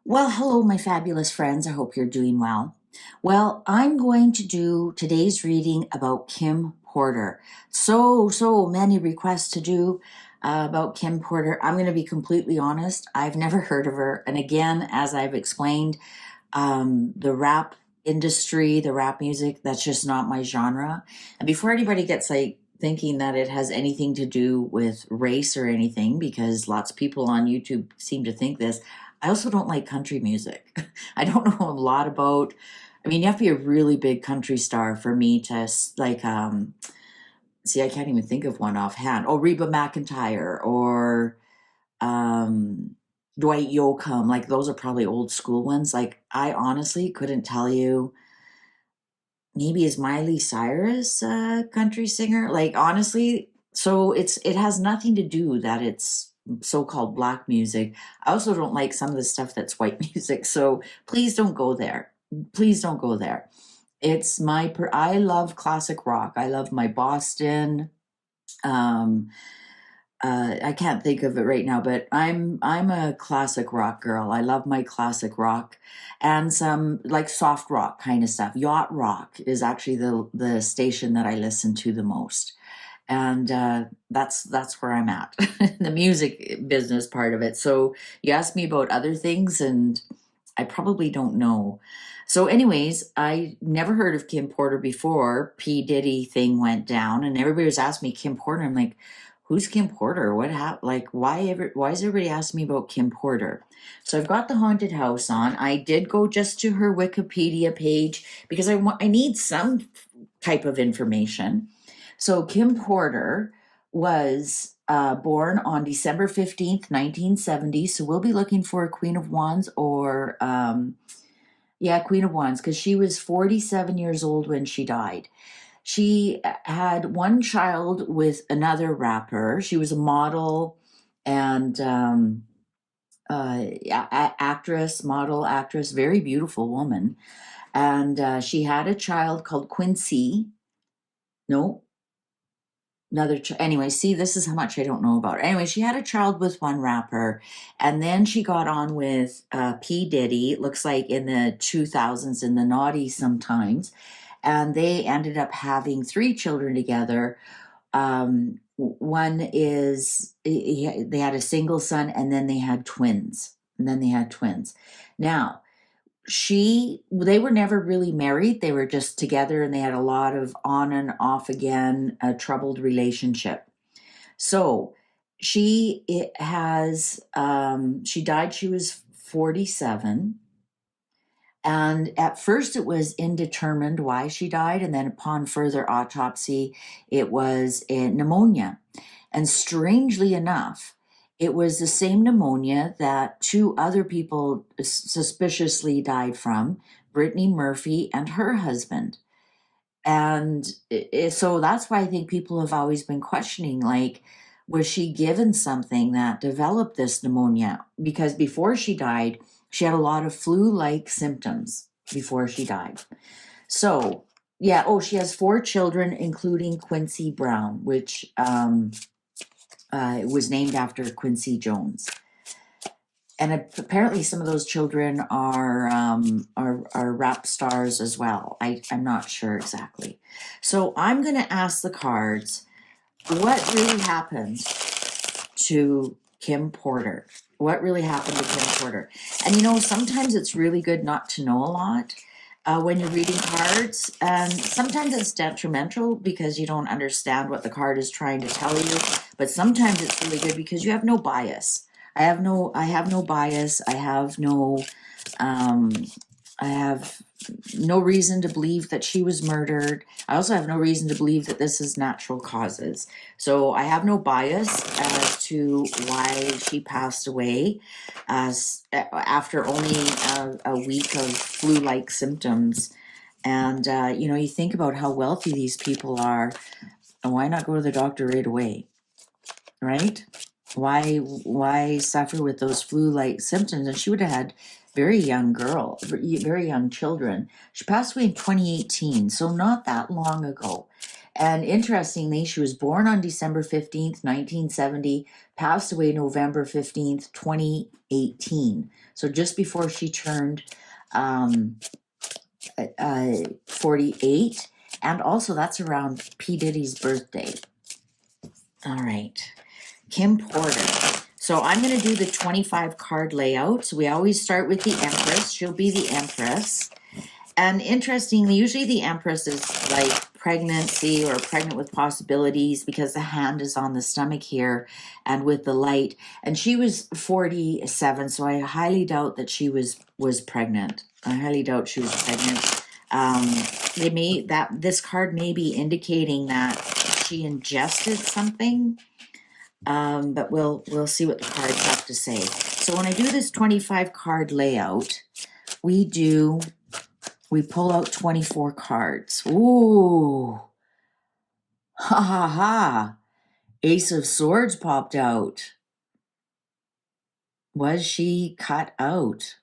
Well, hello, my fabulous friends. I hope you're doing well. Well, I'm going to do today's reading about Kim Porter. So many requests to do about Kim Porter. I'm going to be completely honest. I've never heard of her. And again, as I've explained, the rap industry, the rap music, that's just not my genre. And before anybody gets like thinking that it has anything to do with race or anything, because lots of people on YouTube seem to think this, I also don't like country music. I don't know a lot about, I mean, you have to be a really big country star for me to see, I can't even think of one offhand. Oh, Reba McEntire or um Dwight Yoakam, like those are probably old school ones. Like I honestly couldn't tell you. Maybe is Miley Cyrus a country singer? Like honestly, so it has nothing to do that it's so-called black music. I also don't like some of the stuff that's white music. So please don't go there. Please don't go there. It's I love classic rock. I love my Boston. Um I can't think of it right now, but I'm a classic rock girl. I love my classic rock and some like soft rock kind of stuff. Yacht rock is actually the station that I listen to the most, and that's where I'm at, the music business part of it. So you asked me about other things, and I probably don't know. So, anyways, I never heard of Kim Porter before P Diddy thing went down, and everybody was asking me Kim Porter. I'm like, who's Kim Porter? What happened? Like, why is everybody asking me about Kim Porter? So I've got the haunted house on. I did go just to her Wikipedia page because I need some type of information. So Kim Porter was born on December 15th, 1970. So we'll be looking for a Queen of Wands or yeah, Queen of Wands, because she was 47 years old when she died. She had one child with another rapper. She was a model and model, actress, very beautiful woman. And she had a child called Quincy. No, anyway, see, this is how much I don't know about her. Anyway, she had a child with one rapper, and then she got on with P Diddy. It looks like in the 2000s, in the naughty sometimes, and they ended up having three children together. One is they had a single son, and then they had twins, Now, they were never really married. They were just together, and they had a lot of on and off again, a troubled relationship. So she died, she was 47. And at first it was indeterminate why she died. And then upon further autopsy, it was pneumonia. And strangely enough, it was the same pneumonia that two other people suspiciously died from, Brittany Murphy and her husband. And so that's why I think people have always been questioning, like, was she given something that developed this pneumonia? Because before she died, she had a lot of flu-like symptoms before she died. So, yeah, she has four children, including Quincy Brown, which was named after Quincy Jones. And apparently some of those children are rap stars as well. I'm not sure exactly. So I'm going to ask the cards, what really happened to Kim Porter? What really happened to Kim Porter? And sometimes it's really good not to know a lot when you're reading cards. And sometimes it's detrimental because you don't understand what the card is trying to tell you. But sometimes it's really good because you have no bias. I have no bias. I have no reason to believe that she was murdered. I also have no reason to believe that this is natural causes. So I have no bias as to why she passed away after only a week of flu-like symptoms. And, you think about how wealthy these people are, and why not go to the doctor right away, right? Why suffer with those flu-like symptoms? And she would have had very young children. She passed away in 2018, so not that long ago. And interestingly, she was born on December 15th, 1970, passed away November 15th, 2018. So just before she turned 48. And also that's around P. Diddy's birthday. All right. Kim Porter. So I'm going to do the 25 card layout. So we always start with the Empress. She'll be the Empress. And interestingly, usually the Empress is like pregnancy or pregnant with possibilities because the hand is on the stomach here and with the light. And she was 47, so I highly doubt that she was pregnant. I highly doubt she was pregnant. This card may be indicating that she ingested something. But we'll see what the cards have to say. So when I do this 25 card layout, we pull out 24 cards. Ooh. Ha ha ha. Ace of Swords popped out. Was she cut out?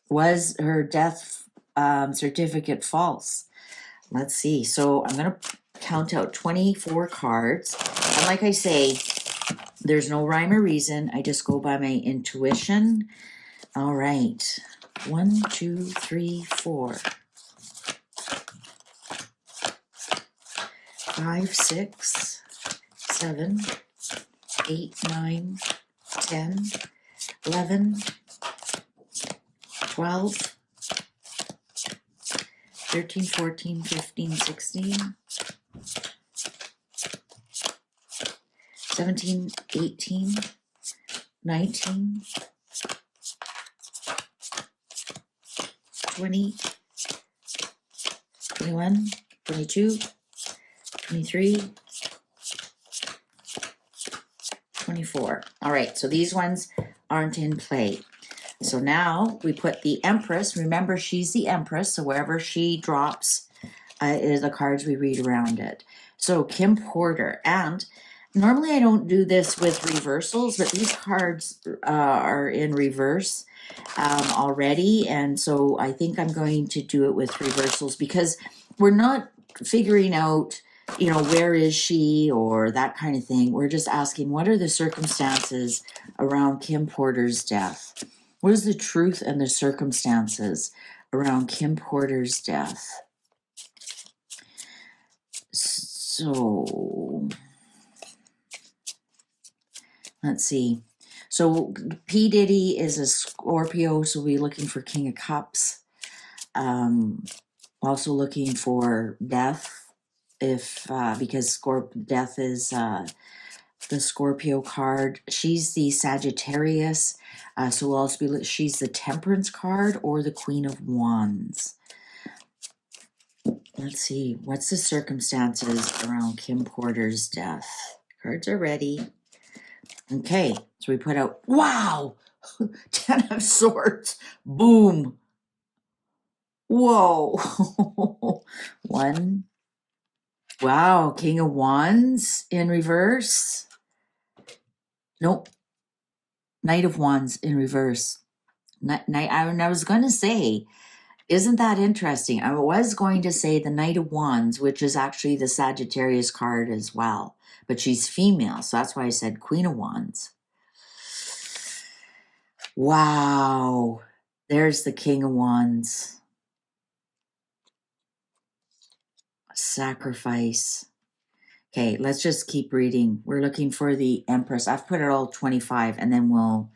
Was her death certificate false? Let's see. So I'm going to count out 24 cards. And like I say, there's no rhyme or reason. I just go by my intuition. All right. 1, 2, 3, 4. 5, 6, 7, 8, 9, 10, 11, 12, 13, 14, 15, 16, 17, 18, 19, 20, 21, 22, 23, 24. All right, so these ones aren't in play. So now we put the Empress. Remember, she's the Empress, so wherever she drops is the cards we read around it. So Kim Porter. And normally I don't do this with reversals, but these cards are in reverse already. And so I think I'm going to do it with reversals because we're not figuring out, you know, where is she or that kind of thing. We're just asking, what are the circumstances around Kim Porter's death? What is the truth and the circumstances around Kim Porter's death? So, let's see. So, P. Diddy is a Scorpio, so we'll be looking for King of Cups. Also looking for death, because death is the Scorpio card. She's the Sagittarius, so we'll also be, she's the Temperance card or the Queen of Wands. Let's see, what's the circumstances around Kim Porter's death? Cards are ready. Okay, so we put out, wow, 10 of Swords, boom. Whoa, 1, wow, King of Wands in reverse. Nope, Knight of Wands in reverse. I was going to say, isn't that interesting? I was going to say the Knight of Wands, which is actually the Sagittarius card as well, but she's female, so that's why I said Queen of Wands. Wow, there's the King of Wands. Sacrifice. Okay, let's just keep reading. We're looking for the Empress. I've put it all 25, and then we'll...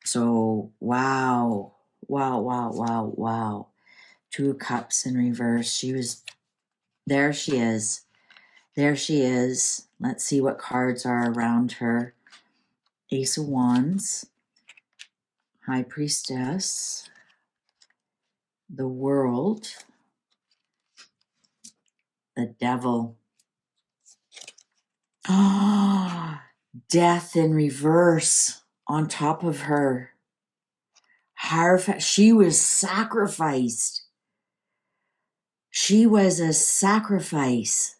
So, wow. Wow. 2 of Cups in reverse. She was... There she is. Let's see what cards are around her. Ace of Wands. High Priestess. The World. The Devil. Ah, Death in reverse on top of her. She was sacrificed. She was a sacrifice.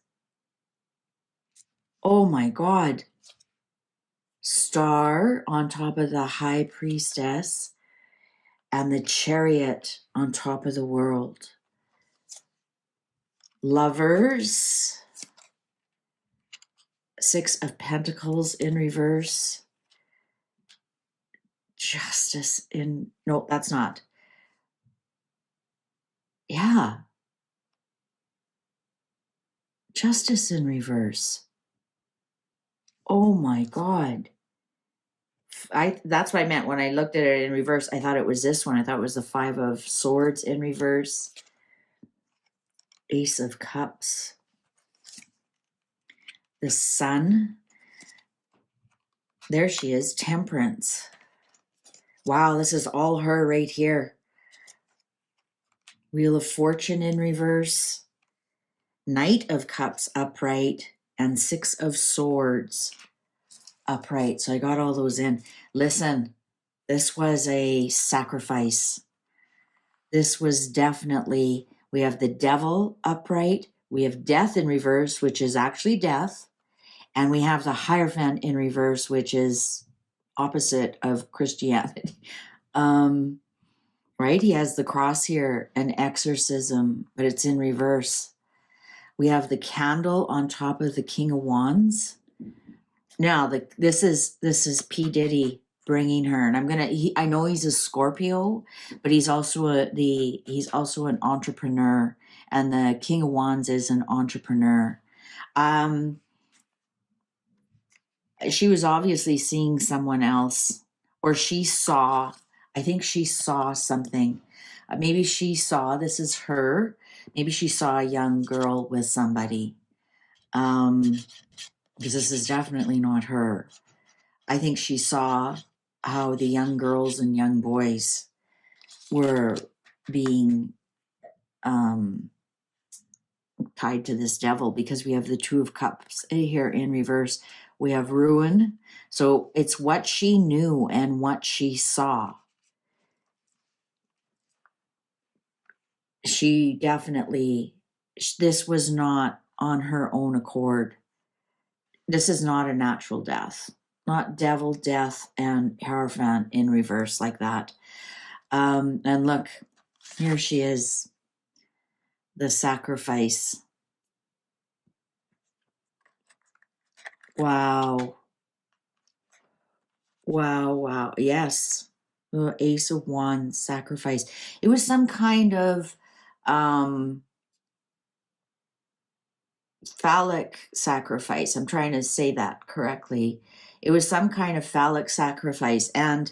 Oh my God. Star on top of the High Priestess and the Chariot on top of the World. Lovers, Six of Pentacles in reverse, Justice in, no, that's not. Yeah. Justice in reverse. Oh my God. That's what I meant when I looked at it in reverse. I thought it was this one. I thought it was the Five of Swords in reverse. Ace of Cups. The Sun. There she is, Temperance. Wow, this is all her right here. Wheel of Fortune in reverse. Knight of Cups upright. And Six of Swords upright. So I got all those in. Listen, this was a sacrifice. This was definitely, we have the Devil upright. We have Death in reverse, which is actually death. And we have the Hierophant in reverse, which is opposite of Christianity. Right? He has the cross here, an exorcism, but it's in reverse. We have the candle on top of the King of Wands. Now, this is P. Diddy bringing her, and I know he's a Scorpio, but he's also an entrepreneur, and the King of Wands is an entrepreneur. She was obviously seeing someone else, or I think she saw something. Maybe she saw, this is her, maybe she saw a young girl with somebody. Because this is definitely not her. I think she saw how the young girls and young boys were being tied to this devil, because we have the Two of Cups here in reverse. We have ruin. So it's what she knew and what she saw. She definitely, this was not on her own accord. This is not a natural death, not devil, death, and Hierophant in reverse like that. And look, here she is, the sacrifice. Wow. Wow, wow. Yes. The Ace of Wands, sacrifice. It was some kind of phallic sacrifice. I'm trying to say that correctly. It was some kind of phallic sacrifice. And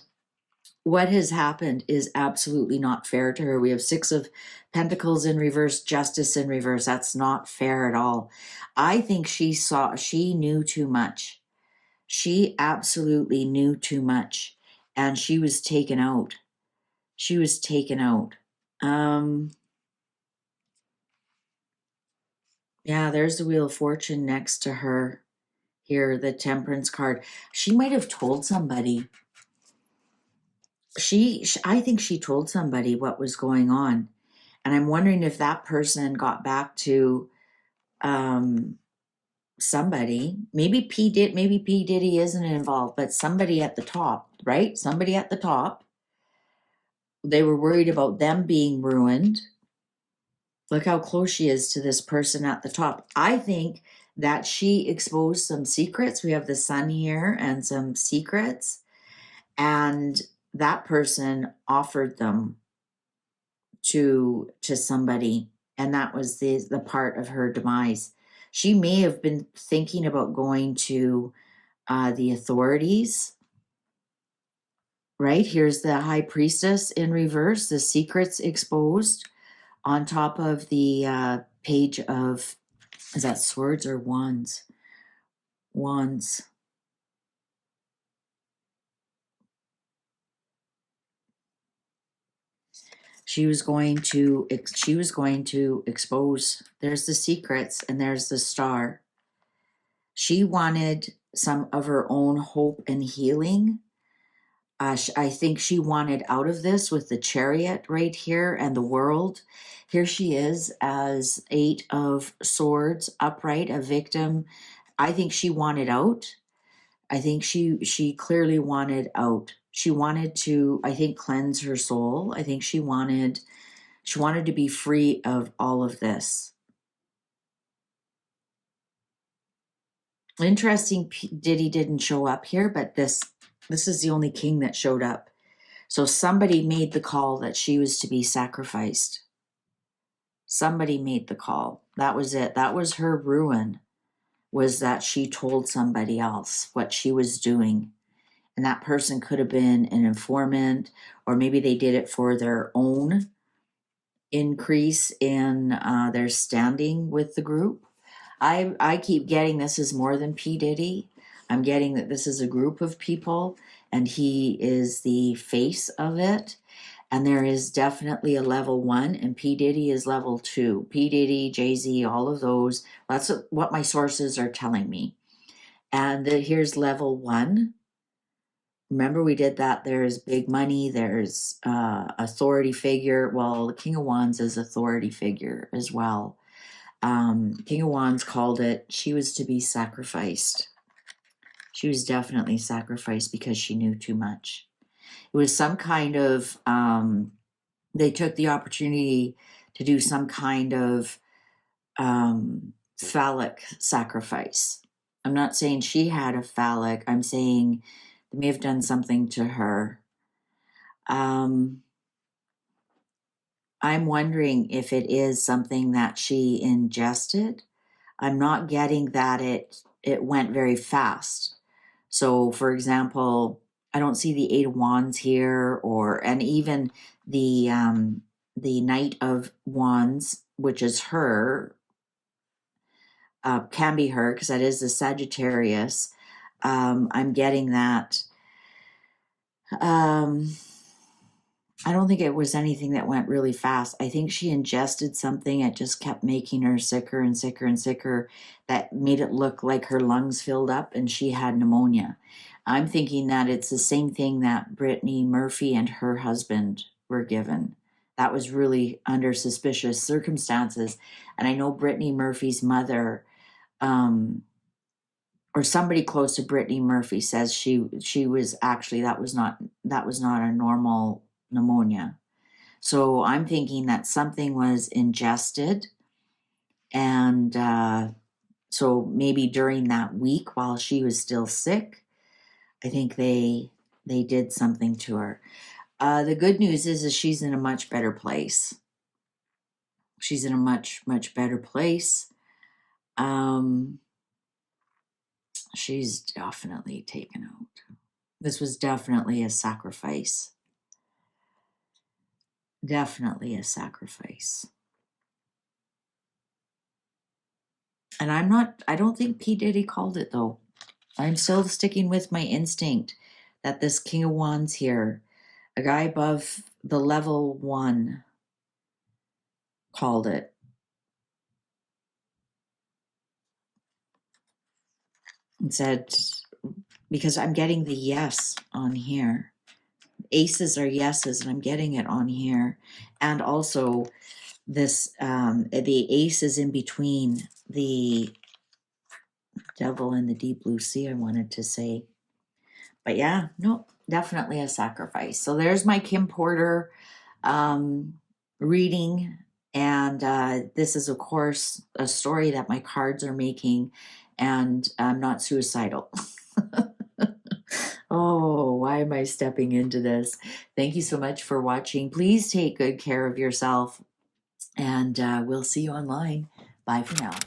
what has happened is absolutely not fair to her. We have Six of Pentacles in reverse, Justice in reverse. That's not fair at all. I think she knew too much. She absolutely knew too much, and she was taken out. She was taken out. Yeah, there's the Wheel of Fortune next to her. Here, the Temperance card. She might have told somebody. I think she told somebody what was going on. And I'm wondering if that person got back to somebody. Maybe P. Diddy isn't involved, but somebody at the top, right? Somebody at the top. They were worried about them being ruined. Look how close she is to this person at the top. I think that she exposed some secrets. We have the Sun here and some secrets. And that person offered them to somebody. And that was the part of her demise. She may have been thinking about going to the authorities. Right? Here's the High Priestess in reverse, the secrets exposed on top of the page of, is that Swords or Wands? Wands. She was going to expose, there's the secrets and there's the Star. She wanted some of her own hope and healing. I think she wanted out of this with the Chariot right here and the World. Here she is as Eight of Swords, upright, a victim. I think she wanted out. I think she clearly wanted out. She wanted to, I think, cleanse her soul. I think she wanted to be free of all of this. Interesting, Diddy didn't show up here, but this is the only king that showed up. So somebody made the call that she was to be sacrificed. Somebody made the call. That was it. That was her ruin, was that she told somebody else what she was doing. And that person could have been an informant, or maybe they did it for their own increase in their standing with the group. I keep getting this is more than P. Diddy. I'm getting that this is a group of people and he is the face of it. And there is definitely a level 1 and P. Diddy is level 2. P. Diddy, Jay-Z, all of those. That's what my sources are telling me. And here's level 1. Remember we did that. There's big money. There's authority figure. Well, the King of Wands is authority figure as well. King of Wands called it, she was to be sacrificed. She was definitely sacrificed because she knew too much. It was some kind of, they took the opportunity to do some kind of phallic sacrifice. I'm not saying she had a phallic. I'm saying they may have done something to her. I'm wondering if it is something that she ingested. I'm not getting that it went very fast. So, for example, I don't see the 8 of Wands here, and even the Knight of Wands, which is her, can be her because that is the Sagittarius. I'm getting that. I don't think it was anything that went really fast. I think she ingested something. It just kept making her sicker and sicker and sicker. That made it look like her lungs filled up and she had pneumonia. I'm thinking that it's the same thing that Brittany Murphy and her husband were given. That was really under suspicious circumstances. And I know Brittany Murphy's mother, or somebody close to Brittany Murphy, says she was actually, that was not a normal pneumonia. So I'm thinking that something was ingested, and so maybe during that week while she was still sick, I think they did something to her. The good news is she's in a much better place. She's in a much better place. She's definitely taken out. This was definitely a sacrifice. Definitely a sacrifice. And I don't think P. Diddy called it though. I'm still sticking with my instinct that this King of Wands here, a guy above the level 1, called it. And said, because I'm getting the yes on here. Aces are yeses, and I'm getting it on here. And also this, the ace is in between the devil and the deep blue sea, I wanted to say. But yeah, no, definitely a sacrifice. So there's my Kim Porter reading. And this is, of course, a story that my cards are making, and I'm not suicidal. Oh, why am I stepping into this? Thank you so much for watching. Please take good care of yourself, and we'll see you online. Bye for now.